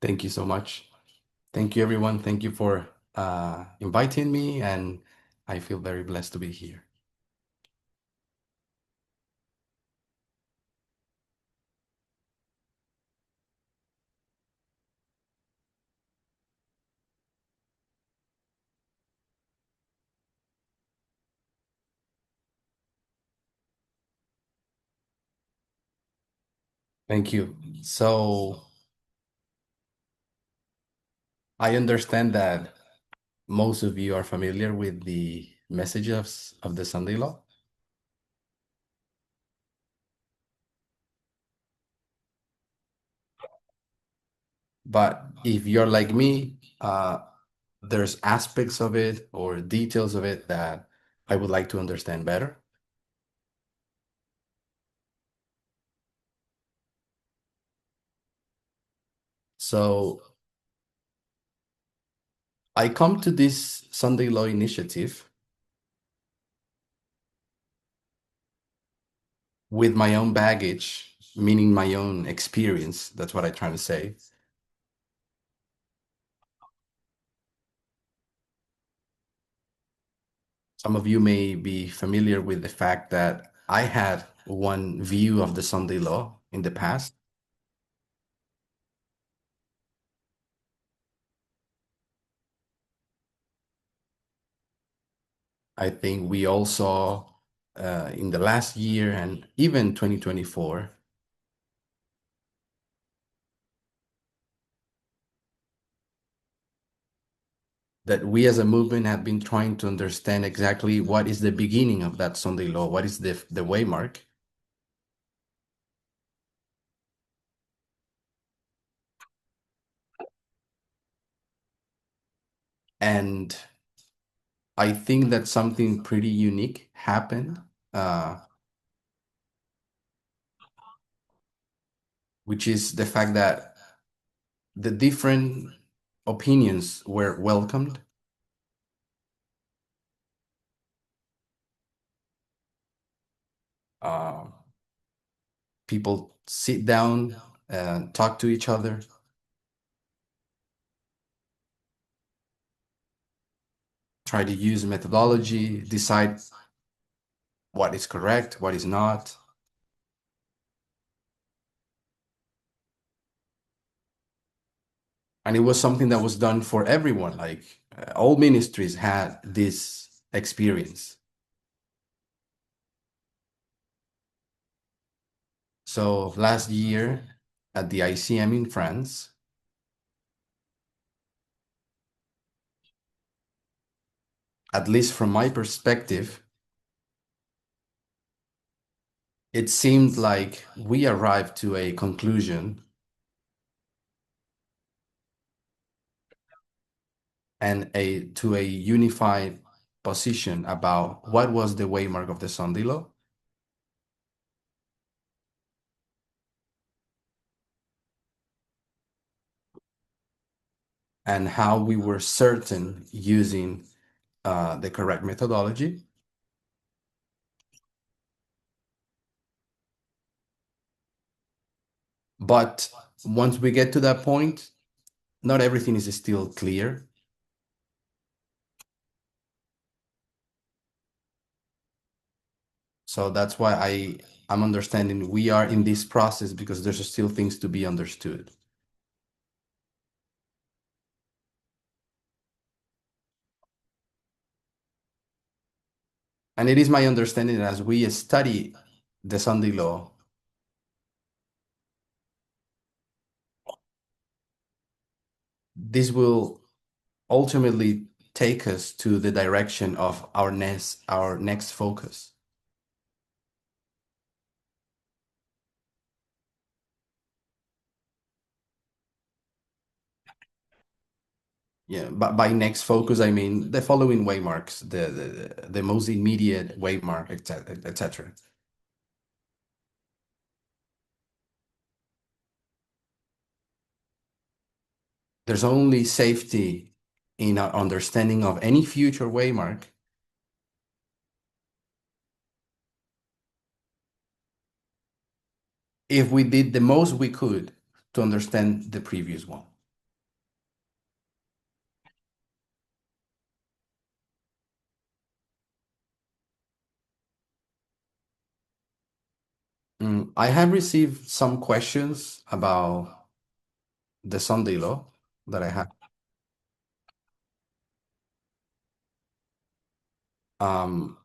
Thank you so much. Thank you, everyone. Thank you for inviting me, and I feel very blessed to be here. Thank you. So I understand that most of you are familiar with the messages of the Sunday Law, but if you're like me, there's aspects of it or details of it that I would like to understand better. So I come to this Sunday Law initiative with my own baggage, meaning my own experience. That's what I'm trying to say. Some of you may be familiar with the fact that I had one view of the Sunday Law in the past. I think we all saw in the last year and even 2024 that we as a movement have been trying to understand exactly what is the beginning of that Sunday Law, what is the waymark. And I think that something pretty unique happened, which is the fact that the different opinions were welcomed. Uh, People sit down and talk to each other, try to use methodology, decide what is correct, what is not. And it was something that was done for everyone. Like all ministries had this experience. So last year at the ICM in France, at least from my perspective, it seemed like we arrived to a conclusion and a unified position about what was the waymark of the Sunday Law. And how we were certain using the correct methodology. But once we get to that point, not everything is still clear. So that's why I'm understanding we are in this process because there's still things to be understood. And it is my understanding that as we study the Sunday Law, this will ultimately take us to the direction of our next focus. Yeah, but by next focus, I mean the following waymarks, the most immediate waymark, etc., etc. There's only safety in our understanding of any future waymark if we did the most we could to understand the previous one. I have received some questions about the Sunday law that I have. Um,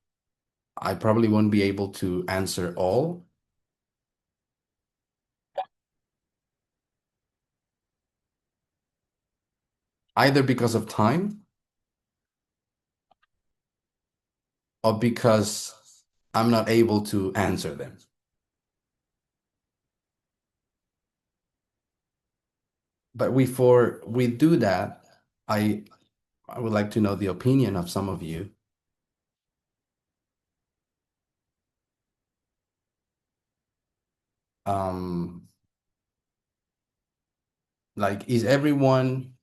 I probably won't be able to answer all, either because of time or because I'm not able to answer them. But before we do that, I I would like to know the opinion of some of you. Um, like, is everyone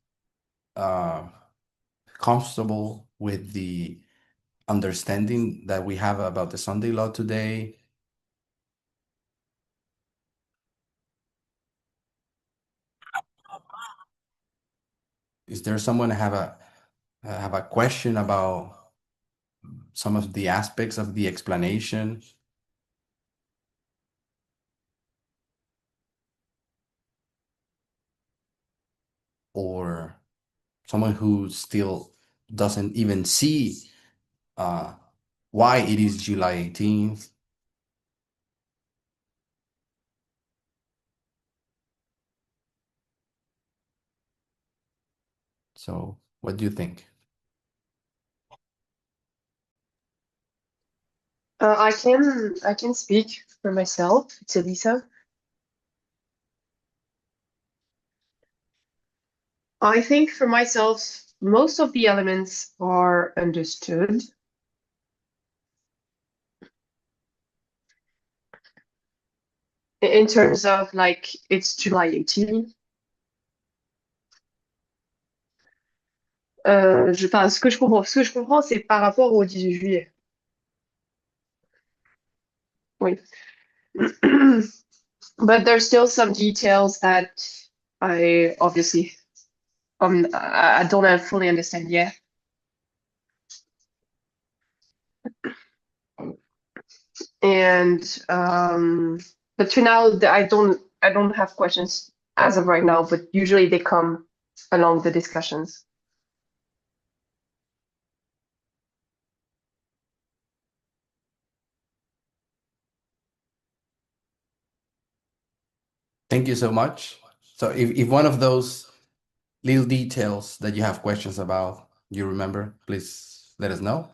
uh comfortable with the understanding that we have about the Sunday law today? Is there someone have a question about some of the aspects of the explanation? Or someone who still doesn't even see uh, why it is July 18th? So what do you think? I can speak for myself. It's Elisa. I think for myself, most of the elements are understood in terms of like it's July 18. Ce que je comprends, c'est par rapport au 18 juillet. Oui. But there's still some details that I obviously I don't fully understand yet. And but to now, I don't have questions as of right now, but usually they come along the discussions. Thank you so much. So if one of those little details that you have questions about, you remember, please let us know.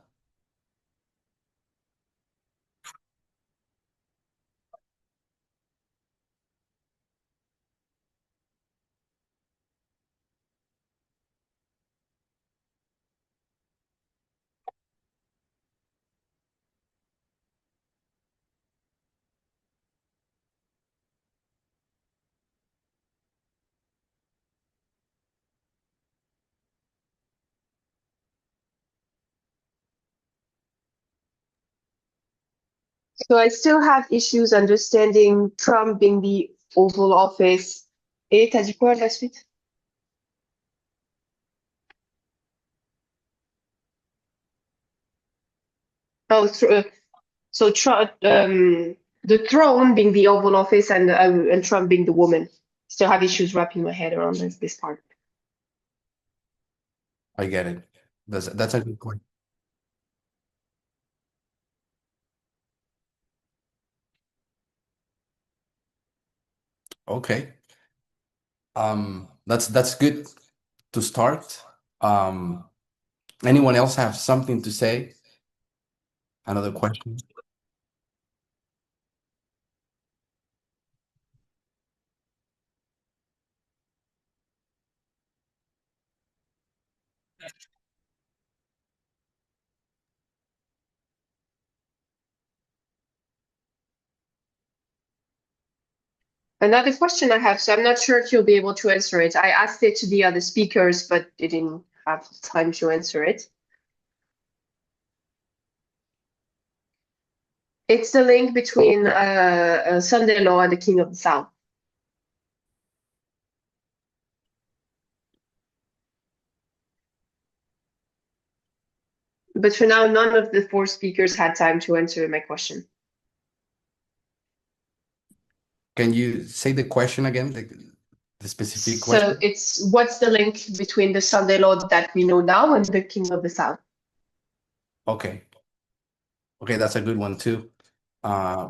So I still have issues understanding Trump being the Oval Office. Et t'as dit quoi la suite? Oh, so Trump, the throne being the Oval Office and Trump being the woman. Still have issues wrapping my head around this part. I get it. That's a good point. Okay. That's good to start. Um, Anyone else have something to say? Another question? Another question I have, so I'm not sure if you'll be able to answer it. I asked it to the other speakers, but they didn't have time to answer it. It's the link between Sunday Law and the King of the South. But for now, none of the four speakers had time to answer my question. Can you say the question again, the specific So question? it's what's the link between the Sunday law that we know now and the King of the South? Okay. Okay, that's a good one too. Uh,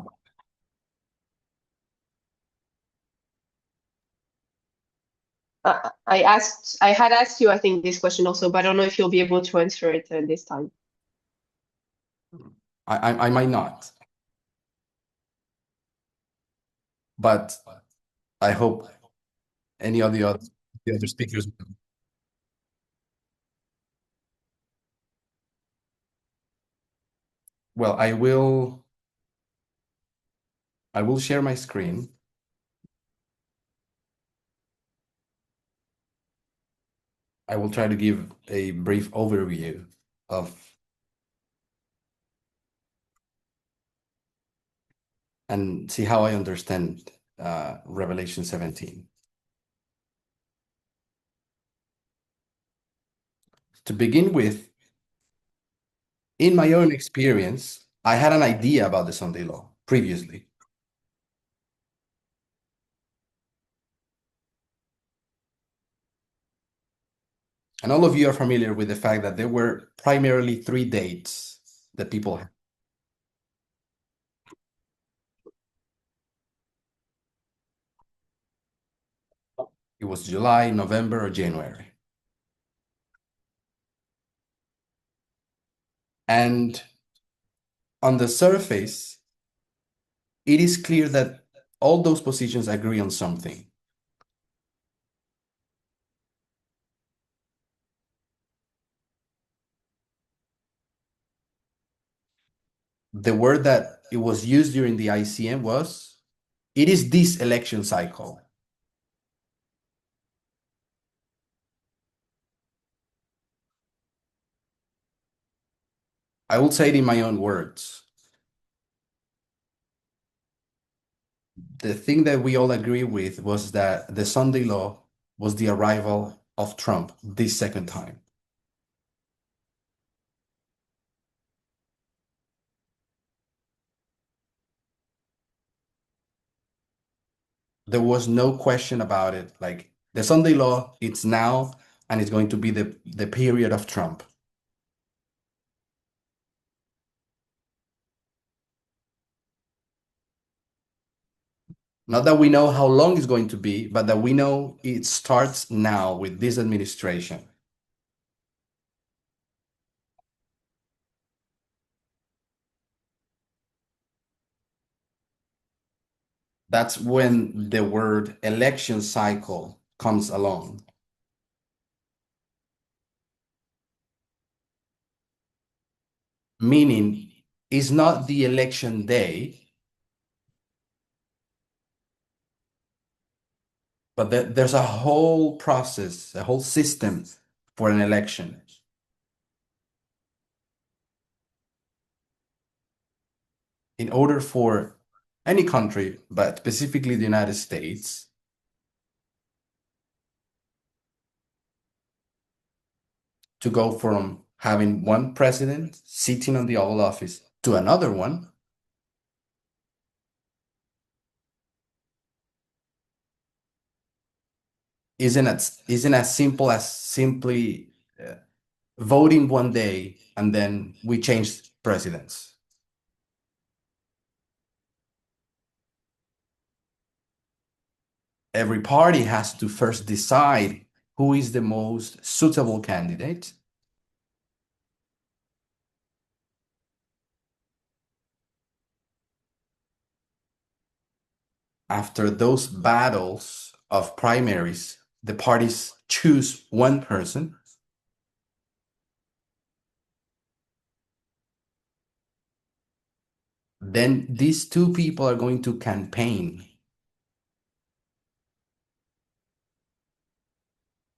I had asked you, I think, this question also, but I don't know if you'll be able to answer it this time. I might not, but I hope any of the other speakers. Well, I will share my screen. I will try to give a brief overview of and see how I understand Revelation 17. To begin with, in my own experience, I had an idea about the Sunday law previously. And all of you are familiar with the fact that there were primarily three dates that people had. It was July, November, or January. And on the surface, it is clear that all those positions agree on something. The word that it was used during the ICM was, it is this election cycle. I will say it in my own words. The thing that we all agree with was that the Sunday law was the arrival of Trump this second time. There was no question about it. Like the Sunday law, it's now, and it's going to be the period of Trump. Not that we know how long it's going to be, but that we know it starts now with this administration. That's when the word election cycle comes along. Meaning, it's not the election day, but there's a whole process, a whole system for an election. In order for any country, but specifically the United States, to go from having one president sitting on the Oval Office to another one, isn't as simple as simply voting one day and then we change presidents. Every party has to first decide who is the most suitable candidate. After those battles of primaries, the parties choose one person. Then these two people are going to campaign.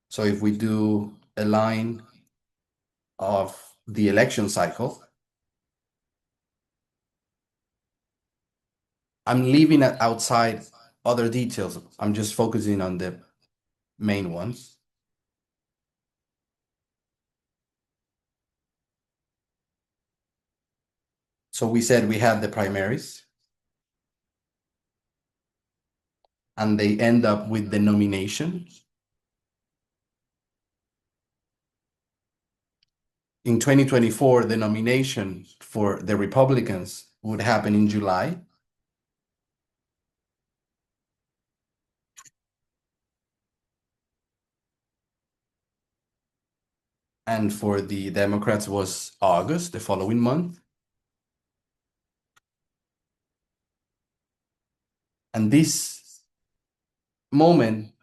So if we do a line of the election cycle, I'm leaving outside other details. I'm just focusing on the main ones. So we said we had the primaries. and they end up with the nomination. In 2024, the nomination for the Republicans would happen in July. And for the Democrats was August, the following month. And this moment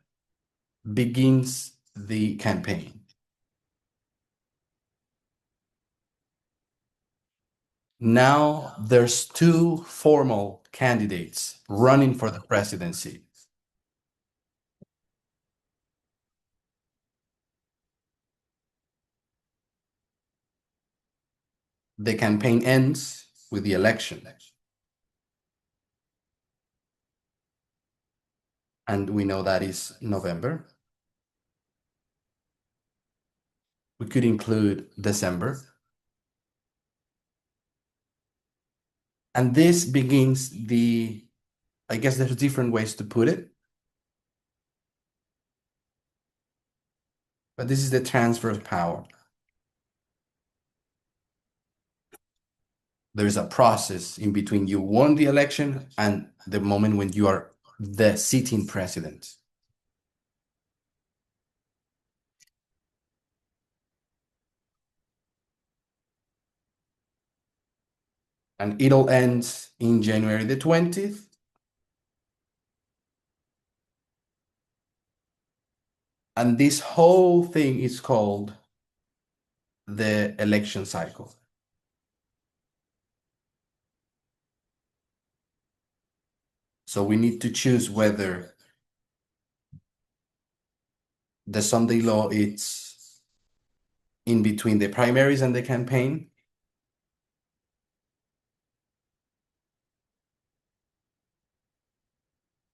begins the campaign. Now there's two formal candidates running for the presidency. The campaign ends with the election. And we know that is November. We could include December. And this begins the, I guess there's different ways to put it, but this is the transfer of power. There's a process in between you won the election and the moment when you are the sitting president. And it'll end in January the 20th. And this whole thing is called the election cycle. So we need to choose whether the Sunday law is in between the primaries and the campaign,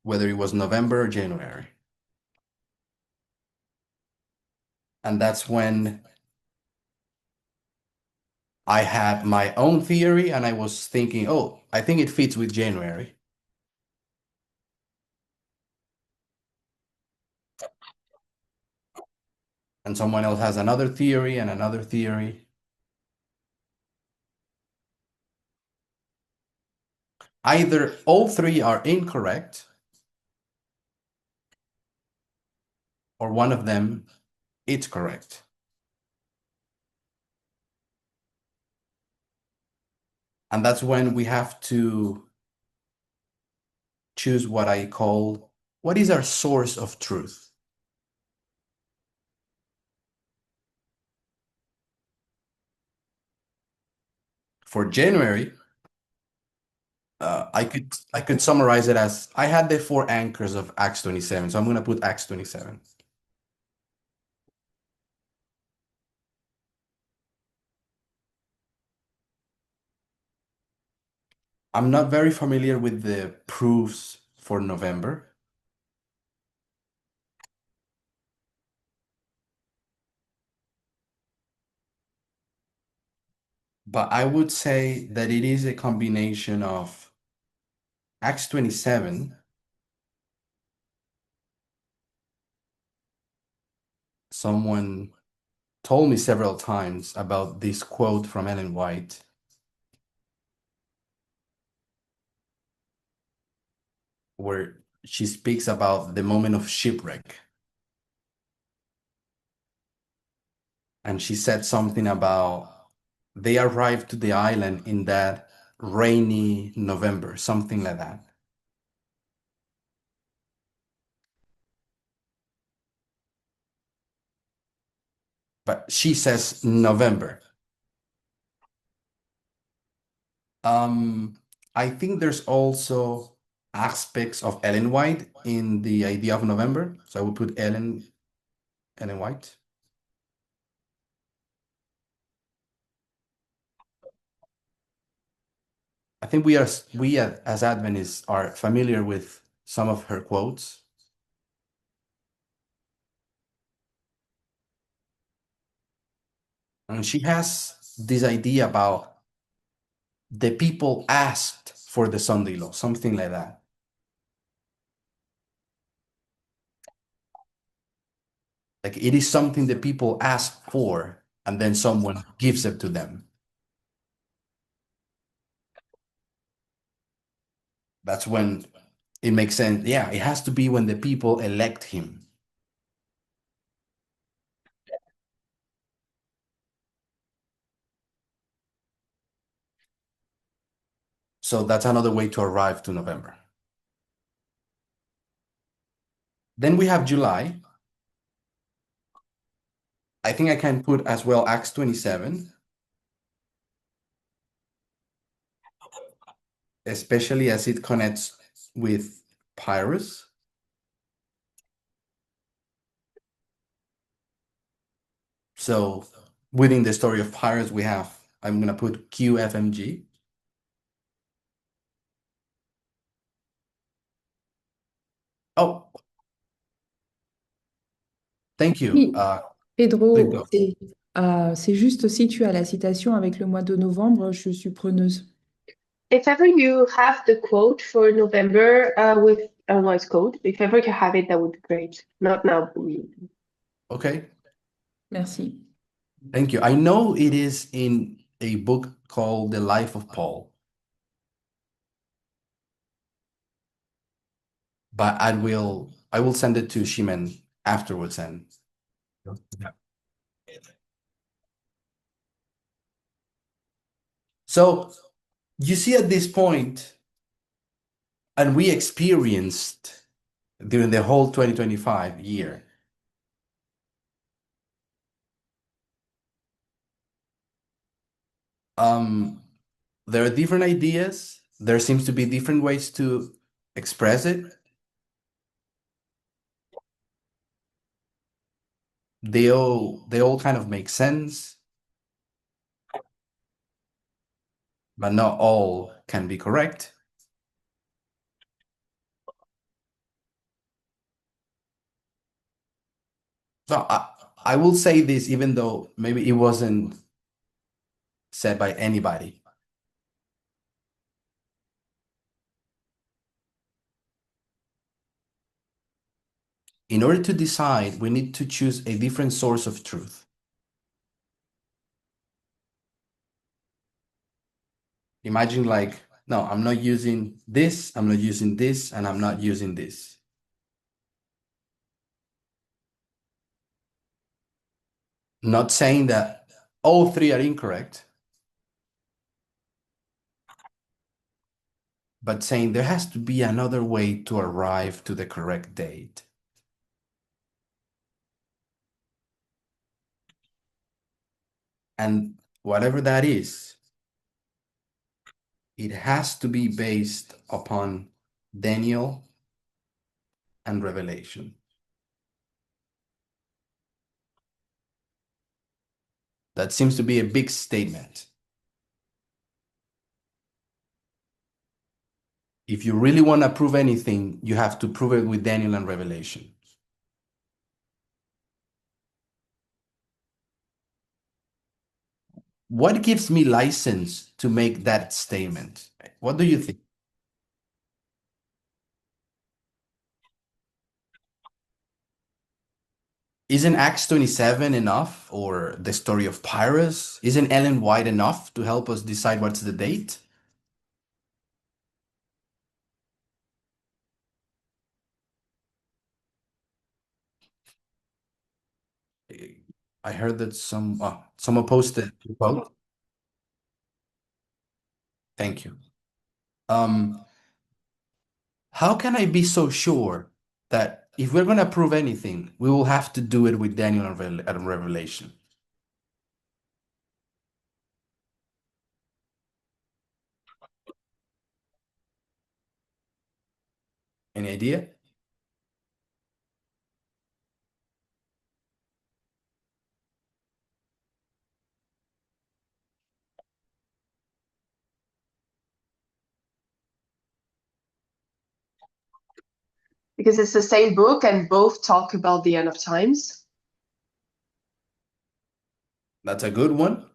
whether it was November or January. And that's when I had my own theory and I was thinking, oh, I think it fits with January. And someone else has another theory and another theory. Either all three are incorrect or one of them is correct. And that's when we have to choose what I call, what is our source of truth? For January, I could summarize it as I had the four anchors of Acts 27, so I'm going to put Acts 27. I'm not very familiar with the proofs for November. But I would say that it is a combination of Acts 27. Someone told me several times about this quote from Ellen White, where she speaks about the moment of shipwreck. And she said something about they arrived to the island in that rainy November, something like that. But she says November. I think there's also aspects of Ellen White in the idea of November. So I would put Ellen White. I think we as Adventists are familiar with some of her quotes. And she has this idea about the people asked for the Sunday law, something like that. Like it is something that people ask for, and then someone gives it to them. That's when it makes sense. Yeah, it has to be when the people elect him. So that's another way to arrive to November. Then we have July. I think I can put as well Acts 27, especially as it connects with Pyrrhus. So within the story of Pyrrhus, we have, I'm going to put QFMG. Oh, thank you. Oui, Please Pedro, go. c'est juste si tu as la citation avec le mois de novembre, je suis preneuse. If ever you have the quote for November with a voice code, if ever you have it, that would be great. Not now. Okay. Merci. Thank you. I know it is in a book called The Life of Paul, but I will send it to Shimen afterwards and so you see at this point, and we experienced during the whole 2025 year, um, there are different ideas. There seems to be different ways to express it. They all kind of make sense, but not all can be correct. So I will say this, even though maybe it wasn't said by anybody. In order to decide, we need to choose a different source of truth. Imagine like, no, I'm not using this, I'm not using this, and I'm not using this. Not saying that all three are incorrect, but saying there has to be another way to arrive to the correct date. And whatever that is, it has to be based upon Daniel and Revelation. That seems to be a big statement. If you really want to prove anything, you have to prove it with Daniel and Revelation. What gives me license to make that statement? What do you think? Isn't Acts 27 enough, or the story of Pyrrhus? Isn't Ellen White enough to help us decide what's the date? I heard that someone posted a quote. Thank you. How can I be so sure that if we're going to prove anything, we will have to do it with Daniel and Revelation? Any idea? Because it's the same book and both talk about the end of times. That's a good one.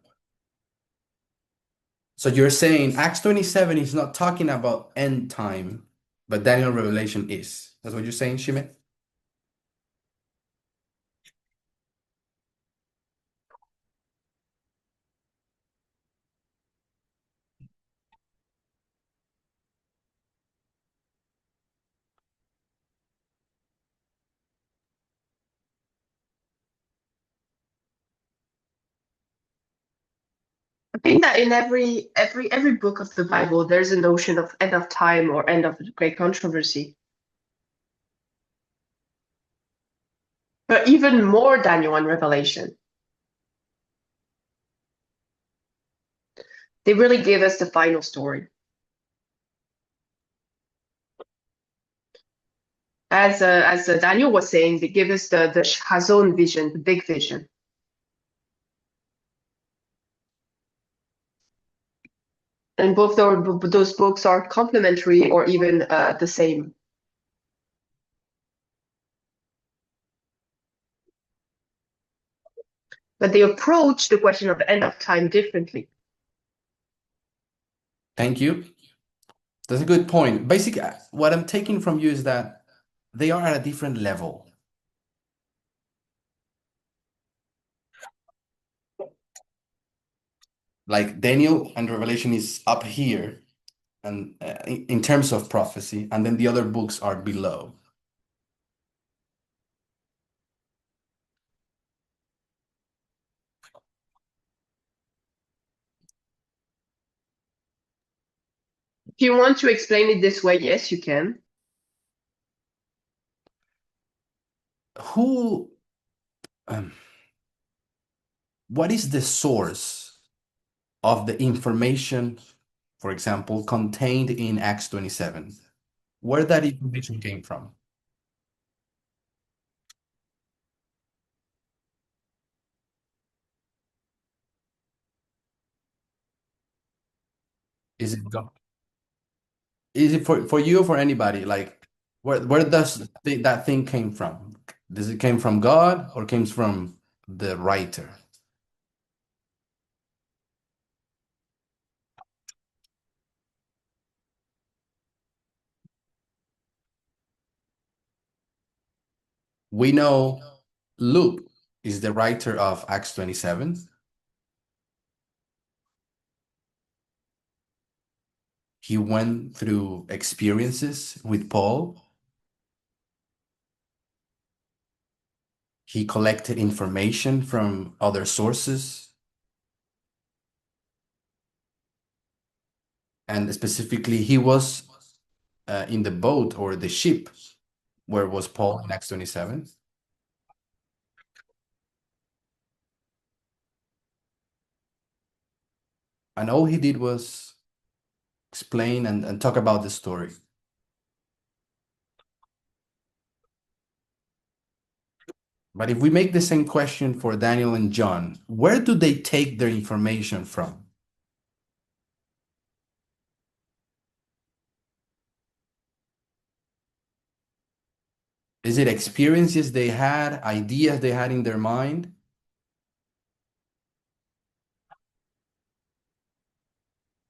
So you're saying Acts 27 is not talking about end time, but Daniel Revelation is. That's what you're saying, Shime? I think that in every book of the Bible, there's a notion of end of time or end of great controversy. But even more Daniel and Revelation. They really give us the final story. As Daniel was saying, they give us the Chazon vision, the big vision. And both those books are complementary or even the same. But they approach the question of end of time differently. Thank you. That's a good point. Basically, what I'm taking from you is that they are at a different level. Like Daniel and Revelation is up here, and in terms of prophecy, and then the other books are below. If you want to explain it this way, yes, you can. Who, what is the source of the information, for example, contained in Acts 27? Where that information came from? Is it God? Is it for you or for anybody? Like, where does that thing came from? Does it came from God or comes from the writer? We know Luke is the writer of Acts 27. He went through experiences with Paul. He collected information from other sources. And specifically, he was in the boat or the ship where was Paul in Acts 27. And all he did was explain and talk about the story. But if we make the same question for Daniel and John, where do they take their information from? Is it experiences they had, ideas they had in their mind?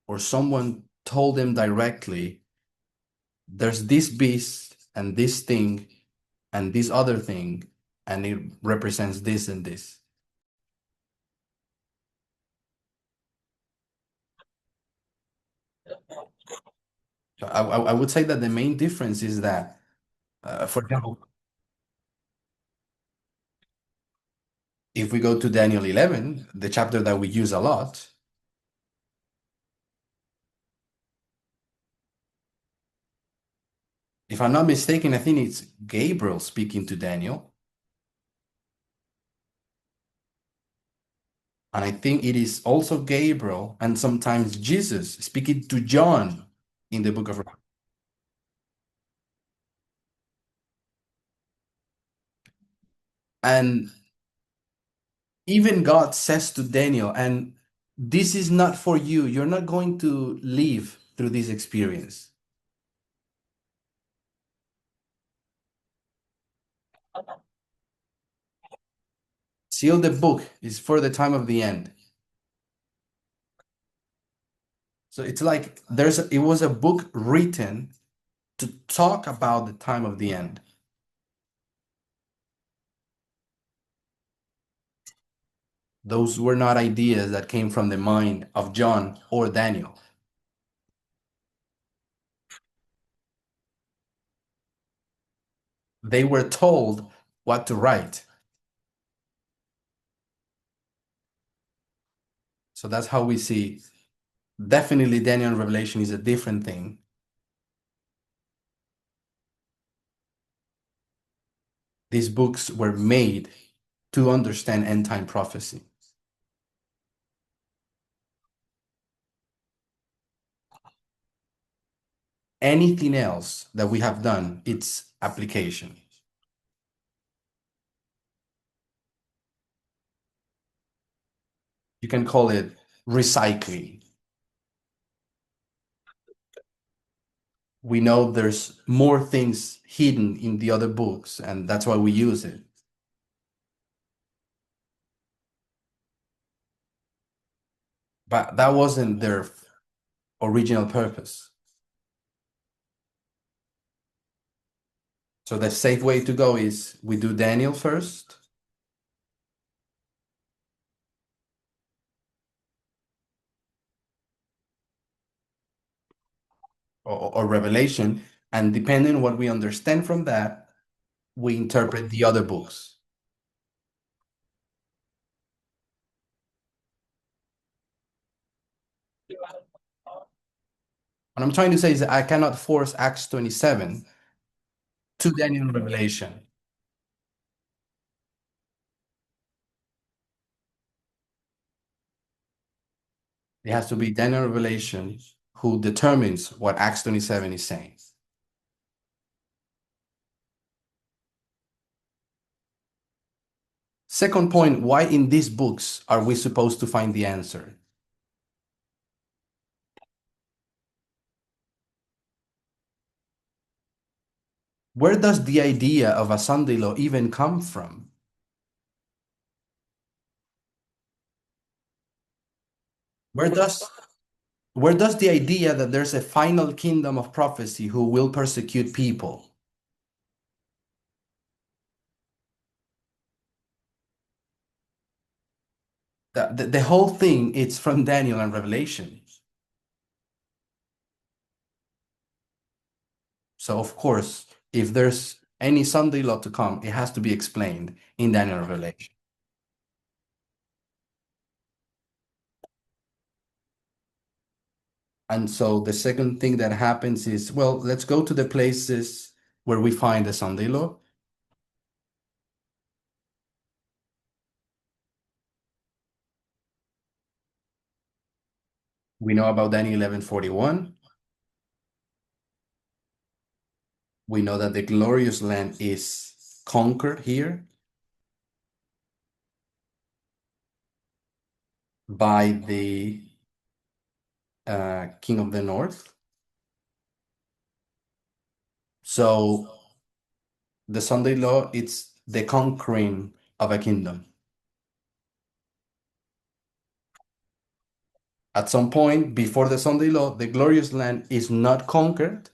Or someone told them directly, there's this beast and this thing and this other thing, and it represents this and this. So I would say that the main difference is that, for example, if we go to Daniel 11, the chapter that we use a lot, if I'm not mistaken, I think it's Gabriel speaking to Daniel. And I think it is also Gabriel and sometimes Jesus speaking to John in the book of Revelation. And even God says to Daniel, and this is not for you. You're not going to live through this experience. Seal the book is for the time of the end. So it's like it was a book written to talk about the time of the end. Those were not ideas that came from the mind of John or Daniel. They were told what to write. So that's how we see. Definitely Daniel and Revelation is a different thing. These books were made to understand end time prophecy. Anything else that we have done, it's application. You can call it recycling. We know there's more things hidden in the other books, and that's why we use it. But that wasn't their original purpose. So the safe way to go is we do Daniel first, or Revelation, and depending on what we understand from that, we interpret the other books. What I'm trying to say is that I cannot force Acts 27 to Daniel and Revelation. It has to be Daniel and Revelation who determines what Acts 27 is saying. Second point, why in these books are we supposed to find the answer? Where does the idea of a Sunday law even come from? Where does the idea that there's a final kingdom of prophecy who will persecute people? The whole thing, it's from Daniel and Revelation. So of course, if there's any Sunday law to come, it has to be explained in Daniel and Revelation. And so the second thing that happens is, well, let's go to the places where we find the Sunday law. We know about Daniel 11:41. We know that the glorious land is conquered here by the king of the north. So the Sunday law, it's the conquering of a kingdom. At some point before the Sunday law, the glorious land is not conquered.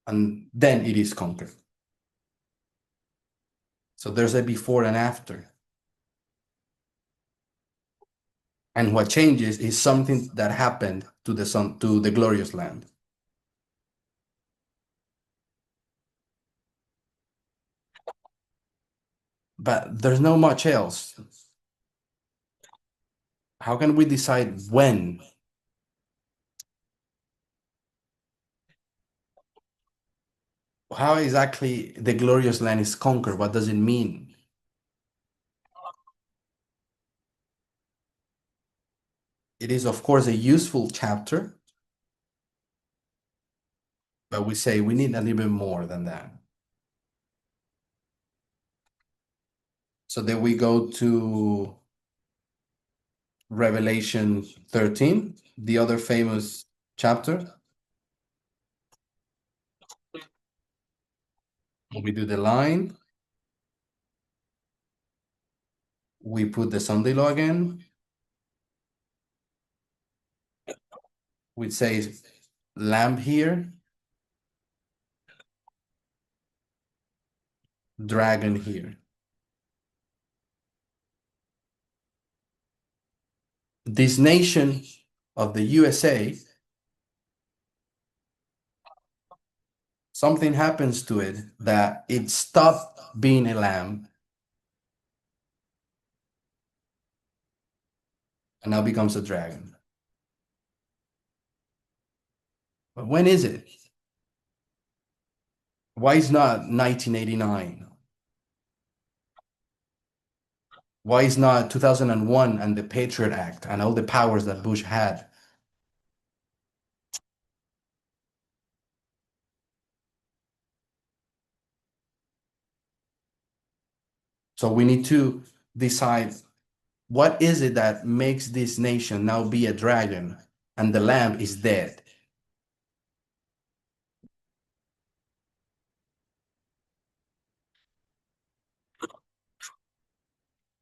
And then it is conquered. So there's a before and after. And what changes is something that happened to the glorious land. But there's no much else. How can we decide when? How exactly the glorious land is conquered? What does it mean? It is, of course, a useful chapter, but we say we need a little bit more than that. So then we go to Revelation 13, the other famous chapter. We do the line. We put the Sunday law again. We say lamb here, dragon here. This nation of the USA something happens to it that it stopped being a lamb and now becomes a dragon. But when is it? Why is not 1989? Why is not 2001 and the Patriot Act and all the powers that Bush had? So we need to decide what is it that makes this nation now be a dragon and the lamb is dead?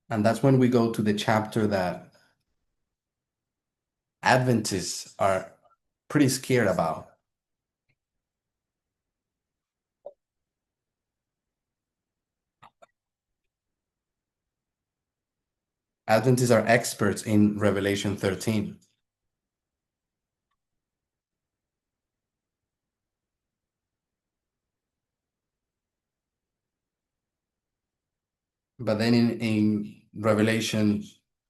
And that's when we go to the chapter that Adventists are pretty scared about. Adventists are experts in Revelation 13. But then in Revelation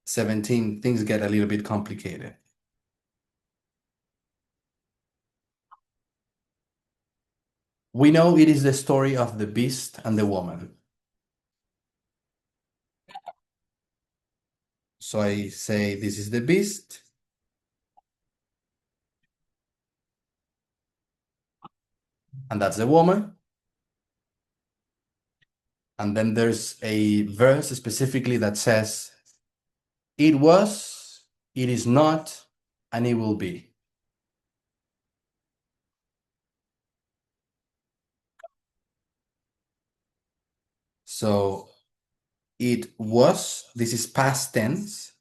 17, things get a little bit complicated. We know it is the story of the beast and the woman. So I say this is the beast. And that's the woman. And then there's a verse specifically that says, it was, it is not, and it will be. So it was, this is past tense.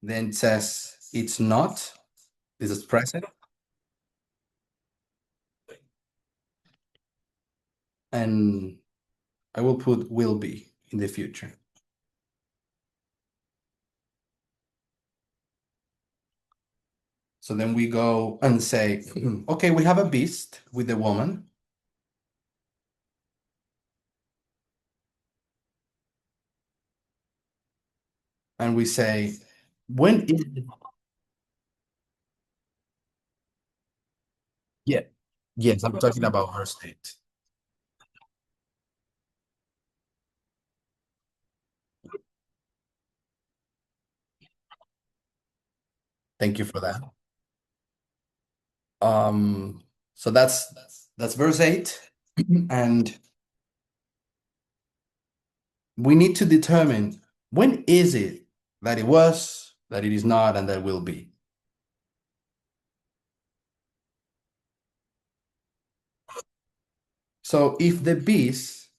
Then it says it's not, this is present. And I will put will be in the future. So then we go and say, okay, we have a beast with the woman. And we say, when is it? Yeah. Yes, I'm talking about her state. Thank you for that. So that's verse 8. And we need to determine when is it that it was, that it is not, and that will be. So if the beast,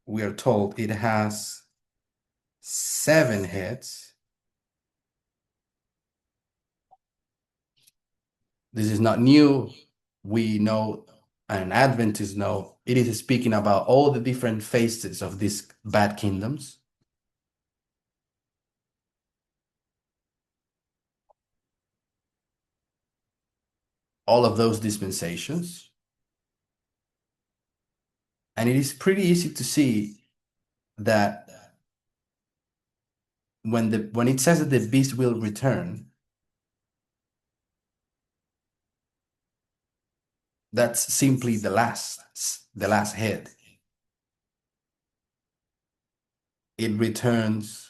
we are told it has 7 heads. This is not new. We know, and Adventists know, it is speaking about all the different phases of these bad kingdoms. All of those dispensations. And it is pretty easy to see that when it says that the beast will return, that's simply the last head. It returns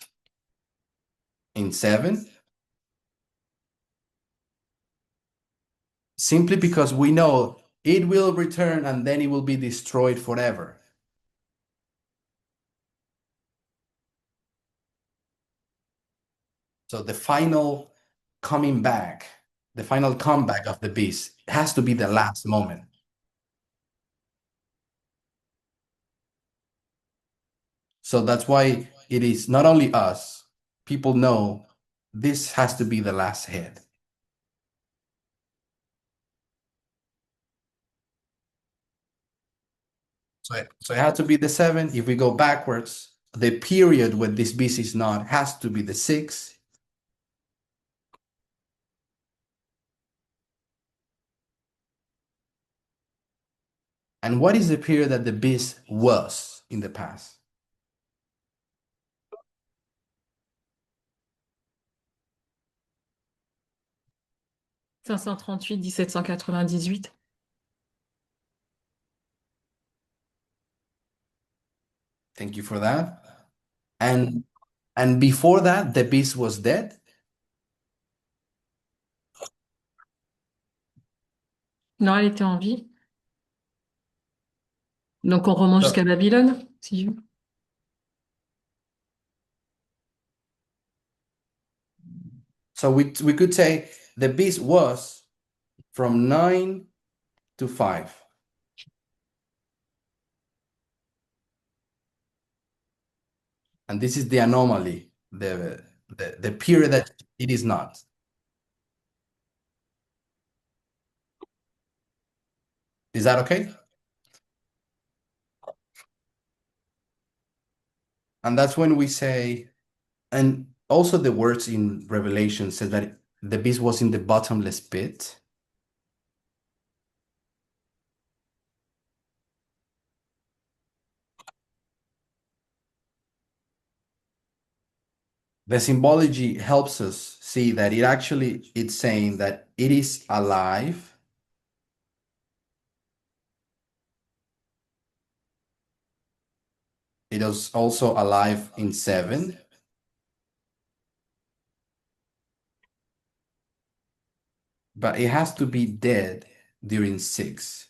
in 7, simply because we know it will return and then it will be destroyed forever. So the final coming back, the final comeback of the beast has to be the last moment. So that's why it is not only us, people know this has to be the last head. So it had to be the 7. If we go backwards, the period when this beast is not has to be the 6. And what is the period that the beast was in the past? « 538-1798 ». Thank you for that. And before that, the beast was dead? Non, elle était en vie. Donc on remonte So- jusqu'à Babylone, si je veux. So we could say the beast was from 9 to 5. And this is the anomaly, the period that it is not. Is that okay? And that's when we say, and also the words in Revelation said that the beast was in the bottomless pit. The symbology helps us see that it's saying that it is alive. It is also alive in 7. But it has to be dead during 6.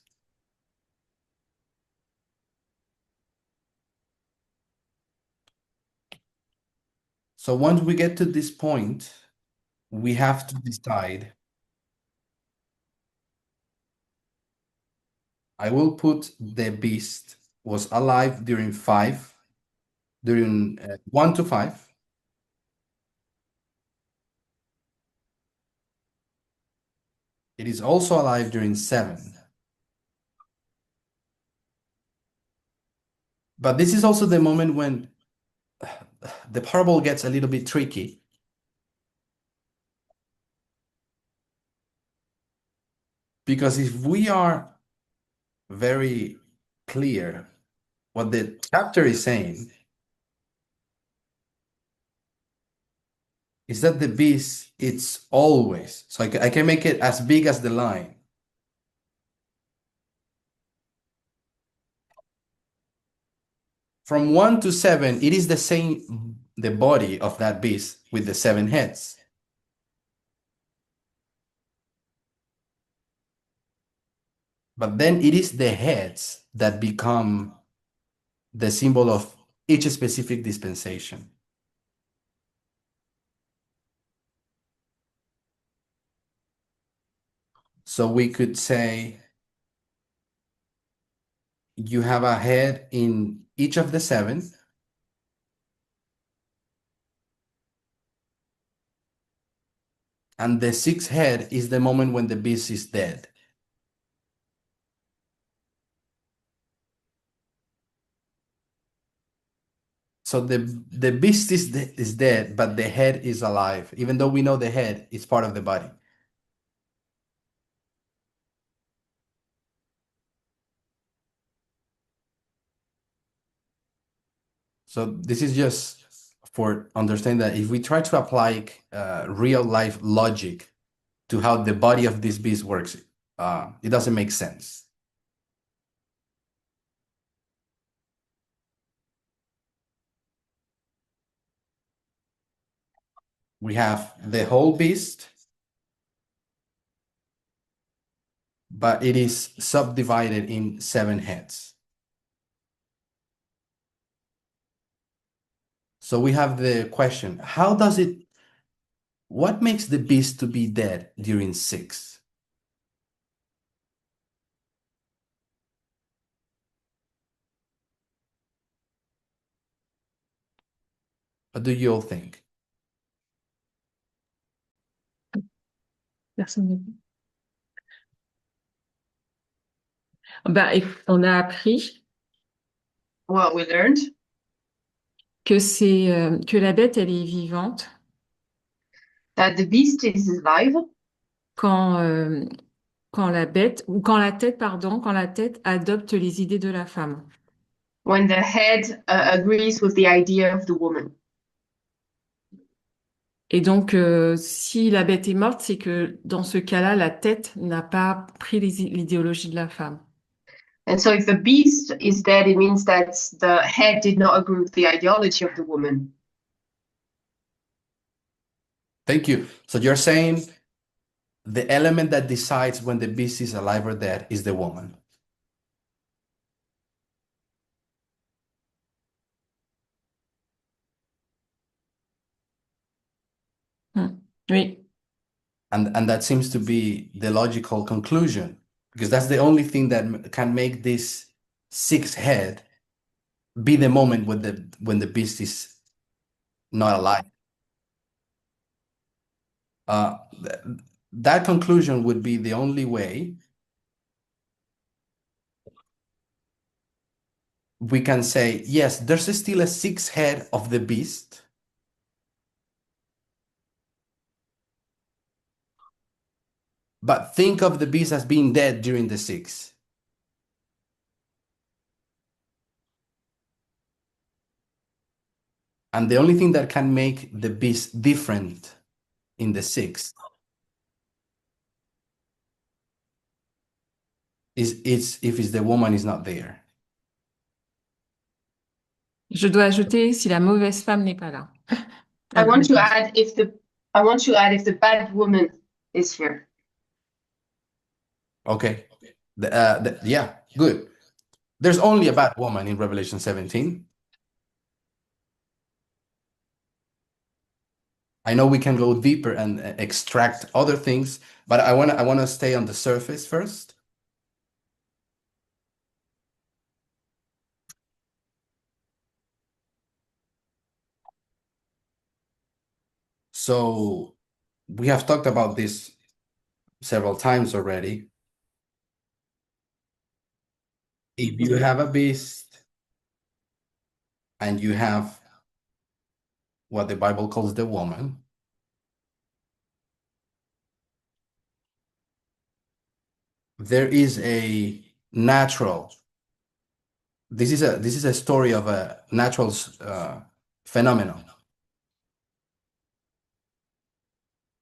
So once we get to this point, we have to decide. I will put the beast was alive during 5, during 1 to 5. It is also alive during 7. But this is also the moment when the parable gets a little bit tricky. Because if we are very clear what the chapter is saying, is that the beast, it's always, so I can make it as big as the line. From 1 to 7, it is the same, the body of that beast with the 7 heads. But then it is the heads that become the symbol of each specific dispensation. So we could say you have a head in each of the 7. And the 6th head is the moment when the beast is dead. So the beast is dead, but the head is alive, even though we know the head is part of the body. So this is just for understanding that if we try to apply real life logic to how the body of this beast works, it doesn't make sense. We have the whole beast, but it is subdivided in 7 heads. So we have the question, what makes the beast to be dead during 6? What do you all think? Personne ne dit. Ben, on a appris Well, we learned que que la bête, elle est vivante that the beast is alive quand, quand la bête, ou quand la tête, pardon, quand la tête adopte les idées de la femme. When the head agrees with the idea of the woman. Et donc, si la bête est morte, c'est que dans ce cas-là, la tête n'a pas pris l'idéologie de la femme. And so if the beast is dead, it means that the head did not agree with the ideology of the woman. Thank you. So you're saying the element that decides when the beast is alive or dead is the woman. Oui. And that seems to be the logical conclusion, because that's the only thing that can make this sixth head be the moment when the beast is not alive. That conclusion would be the only way we can say, yes, there's still a sixth head of the beast, but think of the beast as being dead during the sixth. And the only thing that can make the beast different in the sixth is if the woman is not there. Je dois ajouter si la mauvaise femme n'est pas là. I want to add if the bad woman is here. Okay. Yeah, good. There's only a bad woman in Revelation 17. I know we can go deeper and extract other things, but I wanna stay on the surface first. So we have talked about this several times already. If you have a beast and you have what the Bible calls the woman, there is a natural. This is a story of a natural phenomenon.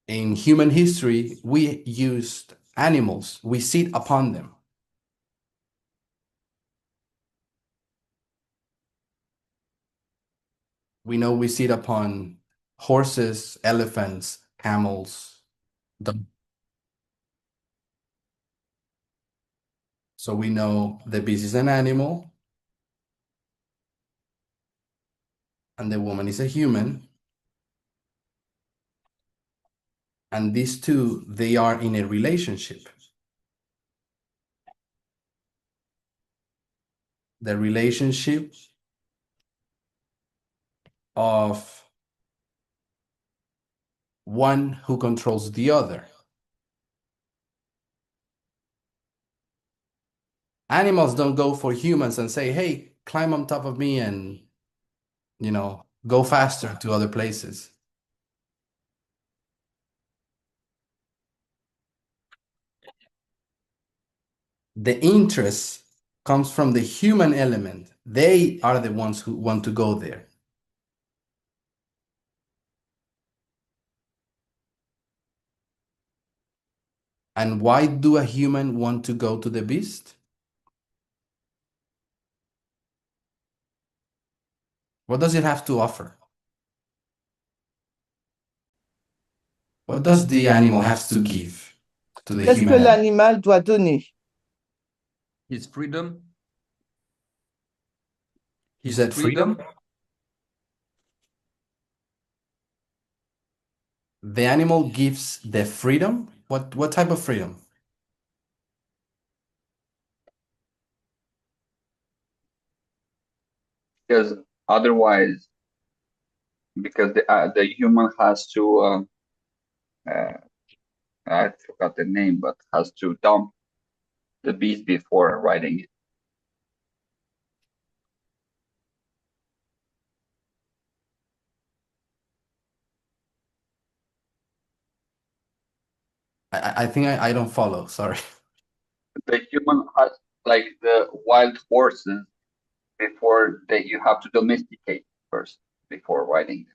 In human history, we used animals. We sit upon them. We know we sit upon horses, elephants, camels. So we know the beast is an animal and the woman is a human. And these two, they are in a relationship. The relationship of one who controls the other. Animals don't go for humans and say, hey, climb on top of me and, go faster to other places. The interest comes from the human element. They are the ones who want to go there. And why do a human want to go to the beast? What does it have to offer? What does the animal have to give to the Qu'est-ce que human? l'animal doit donner? His freedom. You His said freedom? The animal gives the freedom? What type of freedom? Because otherwise, because the human has to I forgot the name, but has to dump the beast before riding it. I think I don't follow, sorry. The human has like the wild horses before that you have to domesticate first before riding.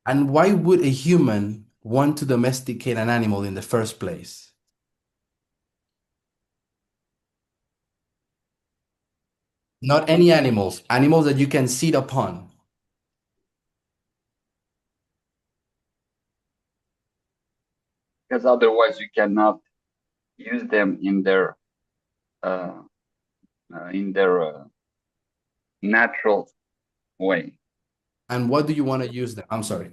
And why would a human want to domesticate an animal in the first place? Not any animals, animals that you can sit upon. Because otherwise you cannot use them in their natural way. And what do you want to use them? I'm sorry.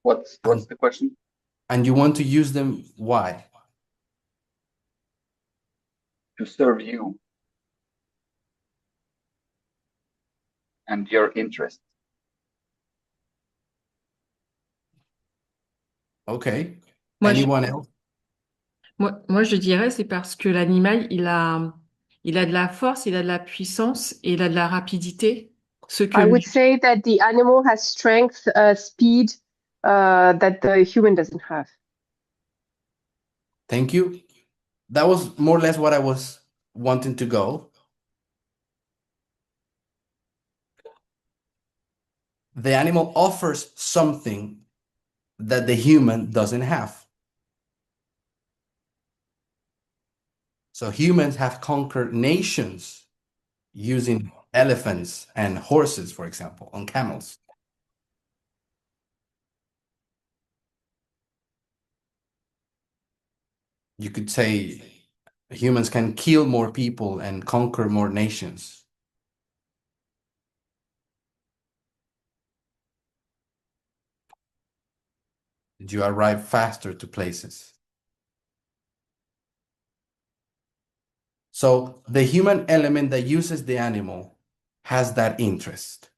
What's the question? And you want to use them, why? To serve you and your interests. Okay. Moi, je, Anyone else? moi, je dirais c'est parce que l'animal, il a de la force, il a de la puissance et il a de la rapidité. Ce que I would lui- say that the animal has strength, speed, that the human doesn't have. Thank you. That was more or less what I was wanting to go. The animal offers something that the human doesn't have. So humans have conquered nations using elephants and horses, for example, on camels. You could say humans can kill more people and conquer more nations. You arrive faster to places. So the human element that uses the animal has that interest.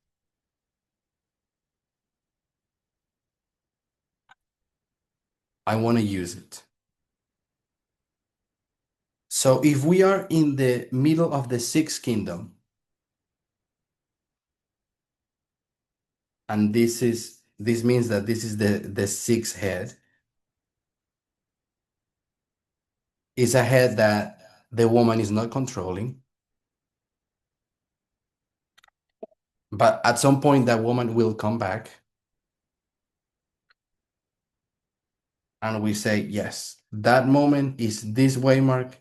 I want to use it. So if we are in the middle of the sixth kingdom, and this means that this is the sixth head, is a head that the woman is not controlling. But at some point, that woman will come back. And we say, yes, that moment is this waymark,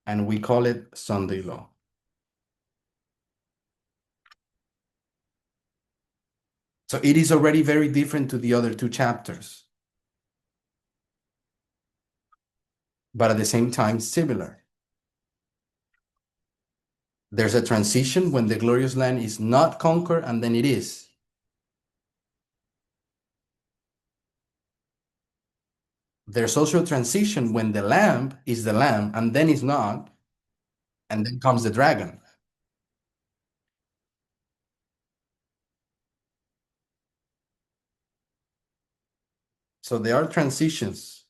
and we call it Sunday law. So it is already very different to the other two chapters, but at the same time, similar. There's a transition when the glorious land is not conquered, and then it is. There's also a transition when the lamb is the lamb, and then it's not, and then comes the dragon. So there are transitions.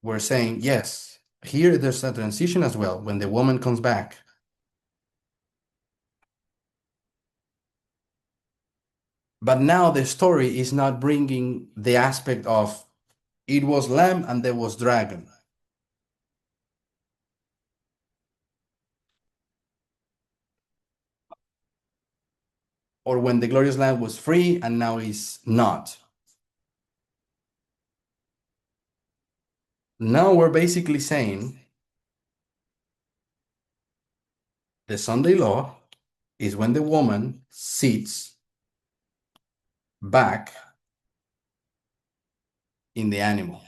We're saying, yes, here there's a transition as well when the woman comes back. But now the story is not bringing the aspect of it was lamb and there was dragon. Or when the glorious lamb was free and now is not. Now we're basically saying the Sunday law is when the woman sits back in the animal.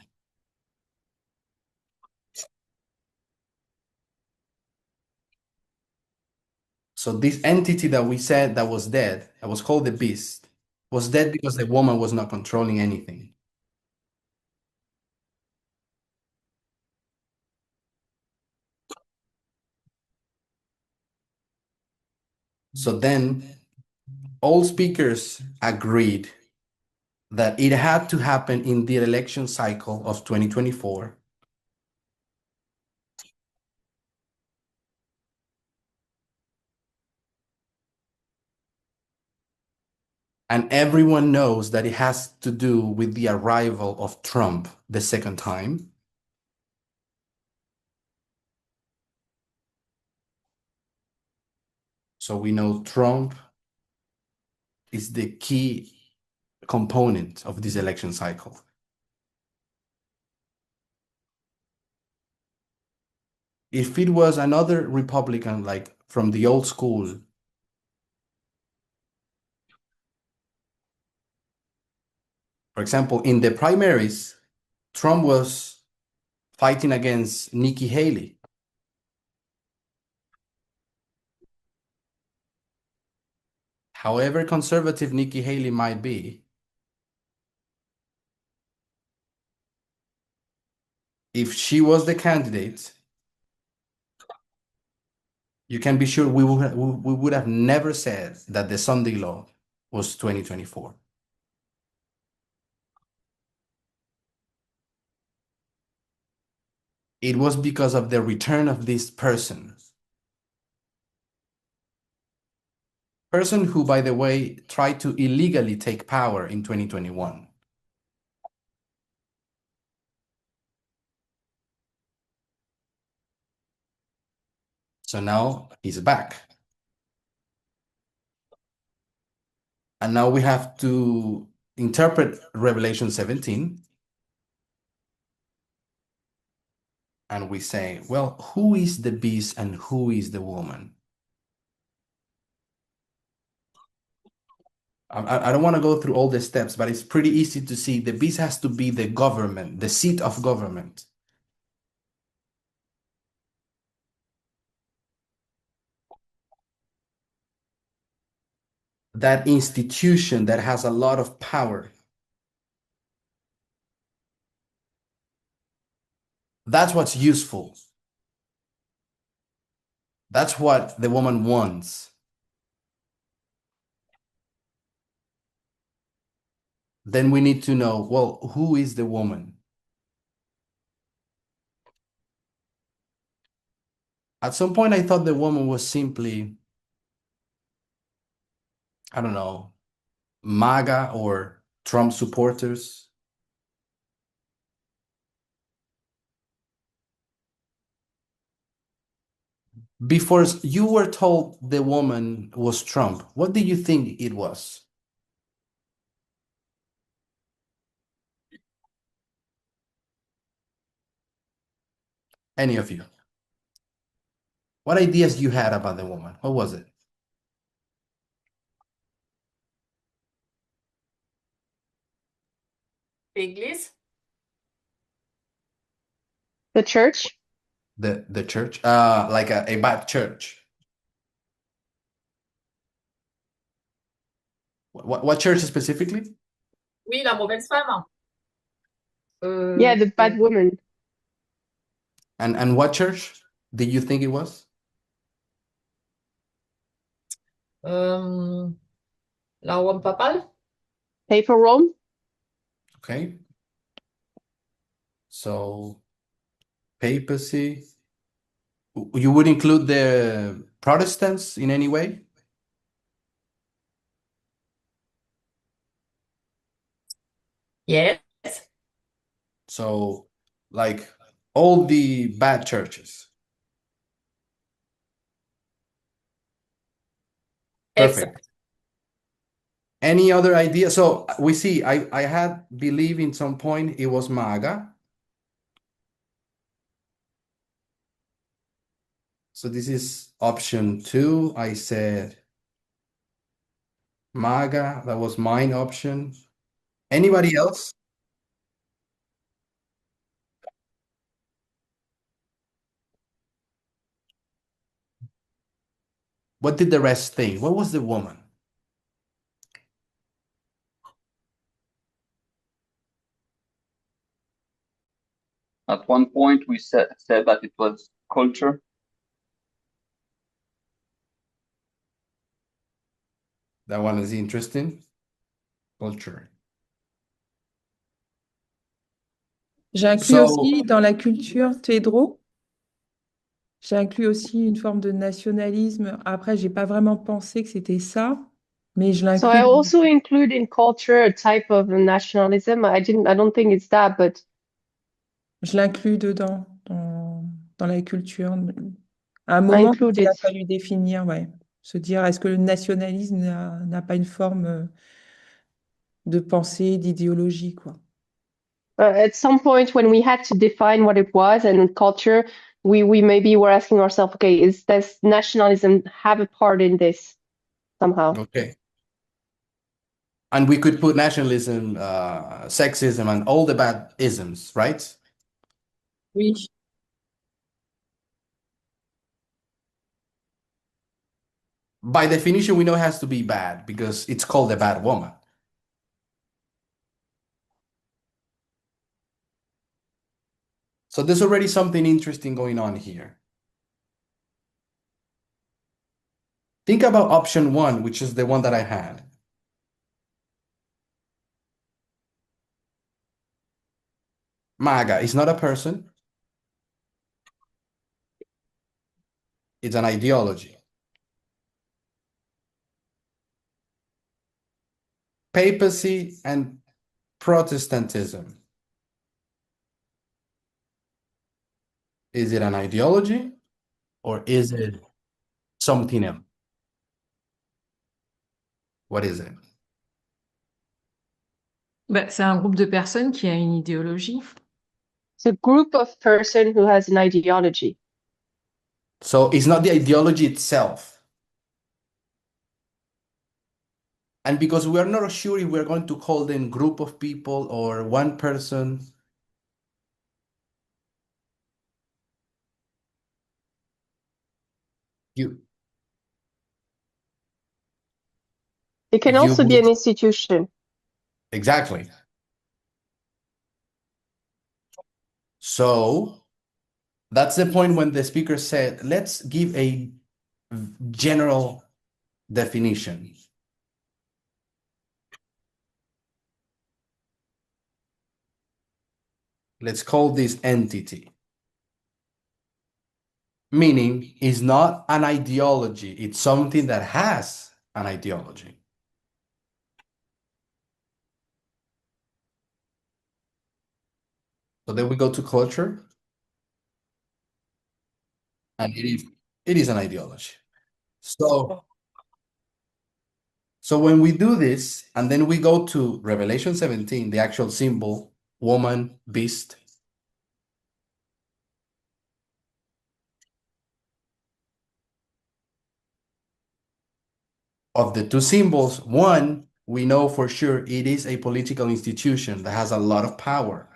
So this entity that we said that was dead, that was called the beast, was dead because the woman was not controlling anything. So then all speakers agreed that it had to happen in the election cycle of 2024. And everyone knows that it has to do with the arrival of Trump the second time. So we know Trump is the key component of this election cycle. If it was another Republican, like from the old school, for example, in the primaries, Trump was fighting against Nikki Haley. However conservative Nikki Haley might be, if she was the candidate, you can be sure we would have never said that the Sunday law was 2024. It was because of the return of this person who, by the way, tried to illegally take power in 2021. So now he's back. And now we have to interpret Revelation 17. And we say, well, who is the beast and who is the woman? I don't want to go through all the steps, but it's pretty easy to see the beast has to be the government, the seat of government. That institution that has a lot of power. That's what's useful. That's what the woman wants. Then we need to know, well, who is the woman? At some point, I thought the woman was simply, I don't know, MAGA or Trump supporters. Before you were told the woman was Trump, what did you think it was? Any of you? What ideas you had about the woman? What was it? Église? The church? The church? Like a bad church. What church specifically? Oui, la mauvaise femme. Yeah, the bad woman. And what church did you think it was? La Rome papale. Papal Rome? Okay. So papacy. You would include the Protestants in any way? Yes. So like all the bad churches. Perfect. Exact. Any other idea? So we see, I had believe in some point it was MAGA. So this is option 2. I said MAGA, that was mine option. Anybody else? What did the rest think? What was the woman? At one point, we said that it was culture. That one is interesting. Culture. J'inclus So- aussi dans la culture, Pedro. J'ai inclus aussi une forme de nationalisme. Après, j'ai pas vraiment pensé que c'était ça. Mais je So I l'inclus. also include in culture a type of nationalism. I don't think it's that, but Je l'inclus dedans, dans la culture. À un I moment, include il a it. fallu définir, ouais. Se dire, est-ce que le nationalisme n'a pas une forme de pensée, d'idéologie, quoi. At some point when we had to define what it was and in culture, we maybe were asking ourselves, okay, does nationalism have a part in this somehow? Okay. And we could put nationalism, sexism, and all the bad isms, right? Oui. By definition, we know it has to be bad because it's called a bad woman. So there's already something interesting going on here. Think about option one, which is the one that I had. MAGA is not a person, it's an ideology. Papacy and Protestantism. Is it an ideology or is it something else? What is it? Bah, c'est un groupe de personnes qui a une idéologie. It's a group of person who has an ideology. So it's not the ideology itself. And because we are not sure if we're going to call them group of people or one person, you It can you also be an would institution. exactly. So that's the point when the speaker said, let's give a general definition. Let's call this entity. Meaning it's not an ideology, it's something that has an ideology. So then we go to culture, and it is an ideology. So when we do this, and then we go to Revelation 17, the actual symbol, woman, beast. Of the two symbols, one, we know for sure it is a political institution that has a lot of power.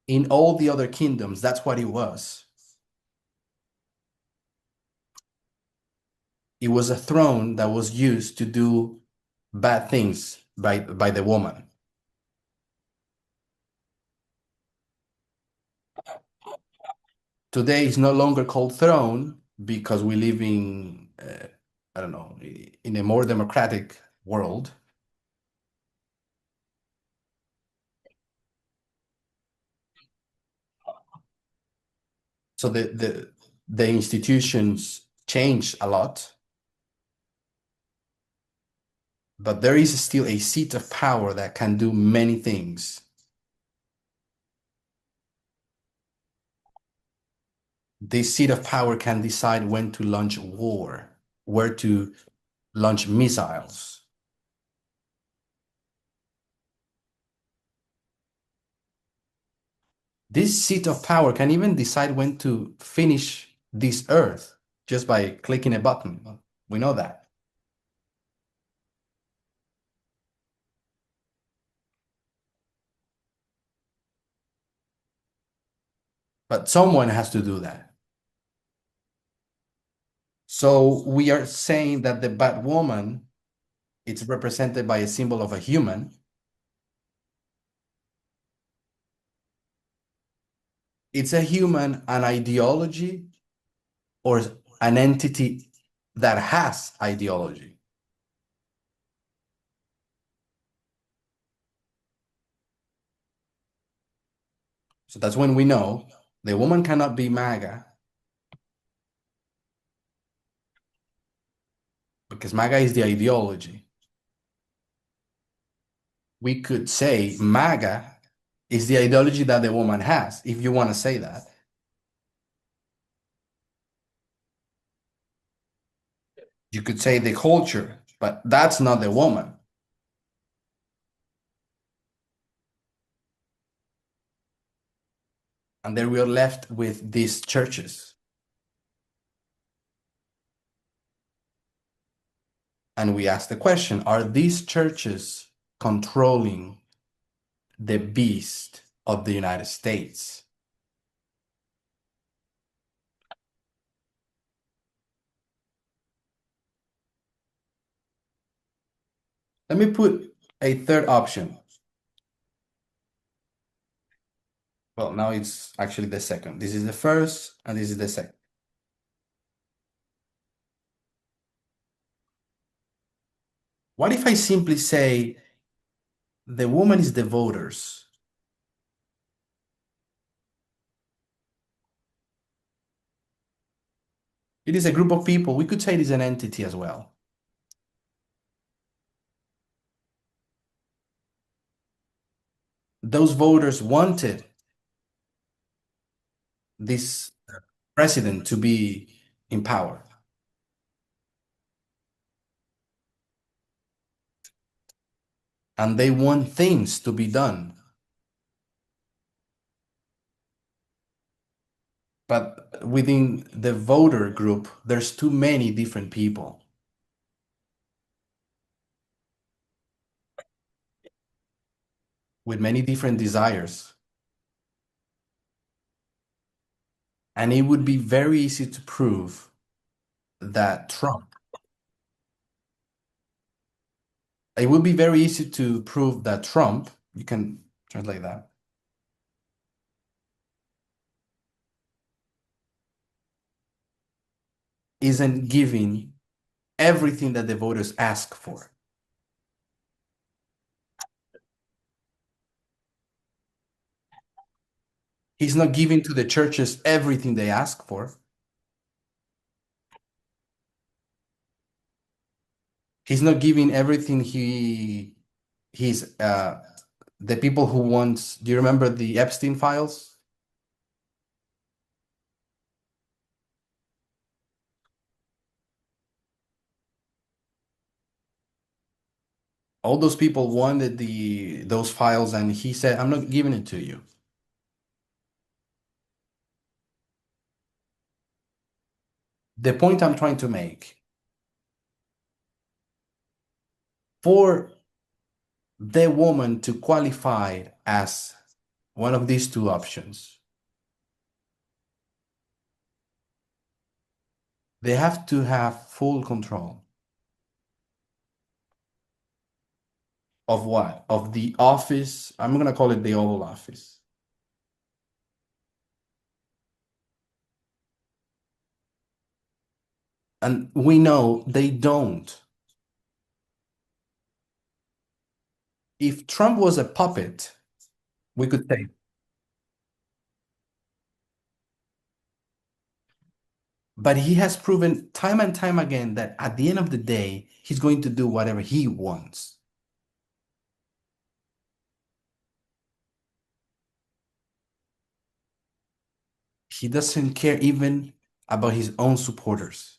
In all the other kingdoms, that's what it was. It was a throne that was used to do bad things by the woman. Today it's no longer called throne because we live in, I don't know, in a more democratic world. So the institutions change a lot, but there is still a seat of power that can do many things. This seat of power can decide when to launch war, where to launch missiles. This seat of power can even decide when to finish this earth just by clicking a button. We know that. But someone has to do that. So we are saying that the bad woman, it's represented by a symbol of a human. It's a human, an ideology, or an entity that has ideology. So that's when we know the woman cannot be MAGA because MAGA is the ideology. We could say MAGA is the ideology that the woman has, if you want to say that. You could say the culture, but that's not the woman. And then we are left with these churches. And we ask the question, are these churches controlling the beast of the United States? Let me put a third option. Well, now it's actually the second. This is the first, and this is the second. What if I simply say the woman is the voters? It is a group of people. We could say it is an entity as well. Those voters wanted this president to be in power. And they want things to be done. But within the voter group, there's too many different people. With many different desires. And it would be very easy to prove that it would be very easy to prove that Trump, you can translate that, isn't giving everything that the voters ask for. He's not giving to the churches everything they ask for. He's not giving everything he's the people who want, do you remember the Epstein files? All those people wanted those files, and he said, I'm not giving it to you. The point I'm trying to make, for the woman to qualify as one of these two options, they have to have full control. Of what? Of the office. I'm going to call it the Oval Office. And we know they don't. If Trump was a puppet, we could say, but he has proven time and time again that at the end of the day, he's going to do whatever he wants. He doesn't care even about his own supporters.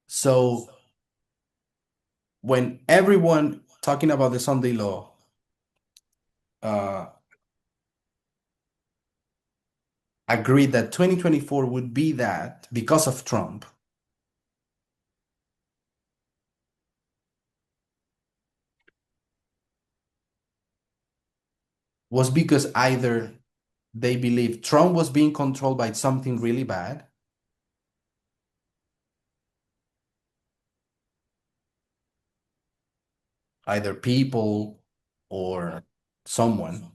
So when everyone talking about the Sunday law agreed that 2024 would be that because of Trump, was because either they believed Trump was being controlled by something really bad, either people or someone,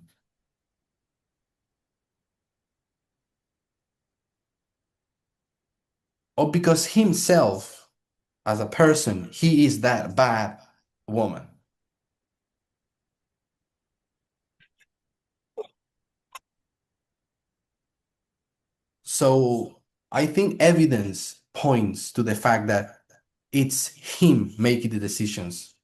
or because himself as a person, he is that bad woman. So I think evidence points to the fact that it's him making the decisions.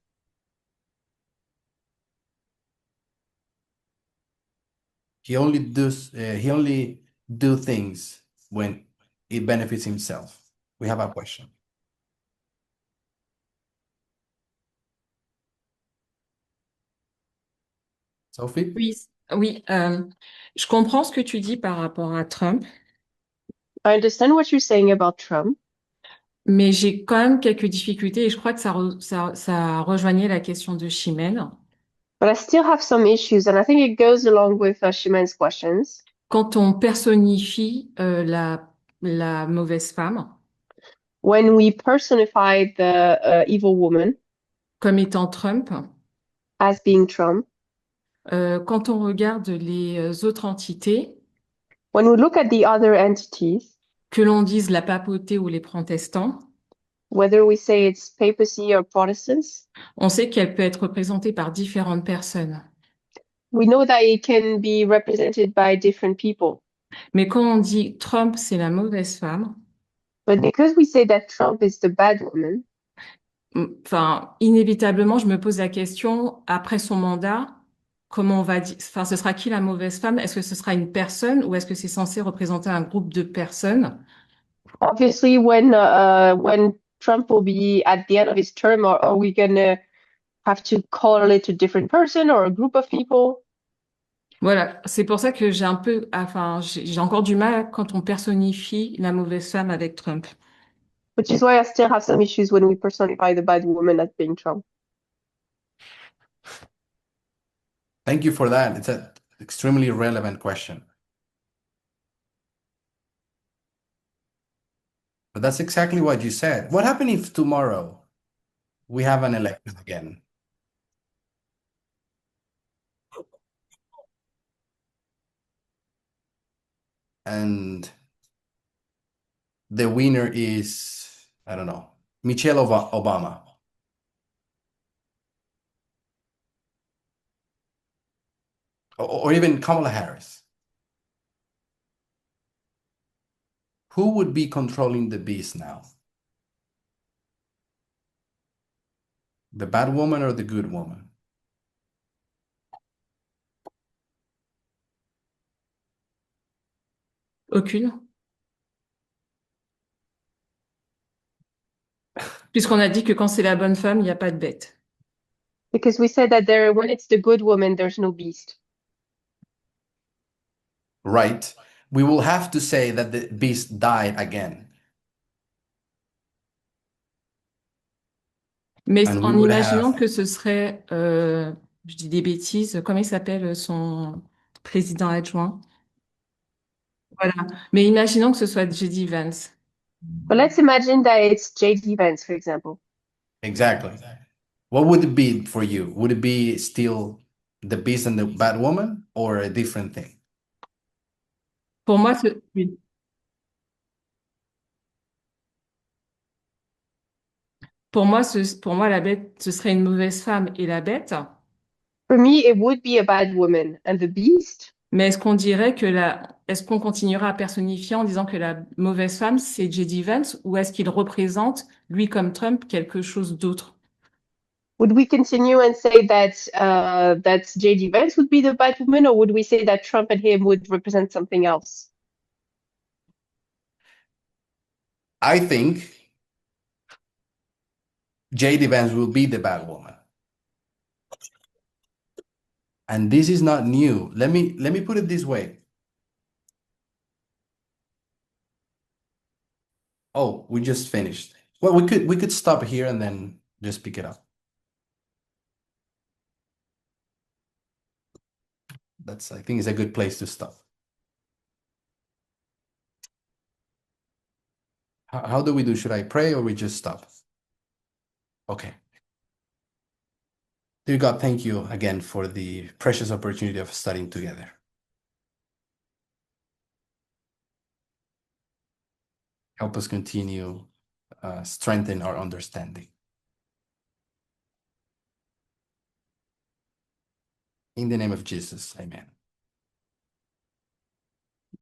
He only do things when it benefits himself. We have a question. Sophie? Oui, oui, je comprends ce que tu dis par rapport à Trump, I understand what you're saying about Trump, mais j'ai quand même quelques difficultés et je crois que ça rejoignait la question de Chimène. but I still have some issues, and I think it goes along with Shimen's questions. Quand on personnifie la mauvaise femme When we personify the evil woman comme étant Trump, as being Trump, quand on regarde les autres entités, when we look at the other entities, que l'on dise la papauté ou les protestants, whether we say it's papacy or Protestants, on sait qu'elle peut être représentée par différentes personnes. we know that it can be represented by different people. Mais quand on dit Trump, c'est la mauvaise femme, But because we say that Trump is the bad woman, enfin, inévitablement, je me pose la question, après son mandat, comment on va dire, enfin, ce sera qui la mauvaise femme? Est-ce que ce sera une personne ou est-ce que c'est censé représenter un groupe de personnes? obviously, when Trump will be at the end of his term, are we gonna have to call it a different person or a group of people? Voilà, c'est pour ça que j'ai encore du mal quand on personnifie la mauvaise femme avec Trump. Which is why I still have some issues when we personify the bad woman as being Trump. Thank you for that. It's an extremely relevant question. But that's exactly what you said. What happens if tomorrow we have an election again? And the winner is, I don't know, Michelle Obama. Or even Kamala Harris. Who would be controlling the beast now? The bad woman or the good woman? Aucune. Puisqu'on a dit que quand c'est la bonne femme, il n'y a pas de bête. Because we said that when it's the good woman, there's no beast. Right. We will have to say that the beast died again. Mais And we en would imaginant have, que ce serait, je dis des bêtises, comment il s'appelle son président adjoint? Voilà. Mais imaginons que ce soit J.D. Vance. But let's imagine that it's J.D. Vance, for example. exactly. What would it be for you? Would it be still the beast and the bad woman or a different thing? Pour moi, oui. Pour moi, la bête, ce serait une mauvaise femme et la bête. For me, it would be a bad woman. And the beast, Mais est-ce qu'on continuera à personnifier en disant que la mauvaise femme, c'est J.D. Vance ou est-ce qu'il représente, lui comme Trump, quelque chose d'autre? would we continue and say that J.D. Vance would be the bad woman, or would we say that Trump and him would represent something else? I think J.D. Vance will be the bad woman. And this is not new. Let me put it this way. Oh, we just finished. Well, we could stop here and then just pick it up. I think is a good place to stop. How do we do? Should I pray or we just stop? Okay. Dear God, thank you again for the precious opportunity of studying together. Help us continue strengthen our understanding. In the name of Jesus, amen.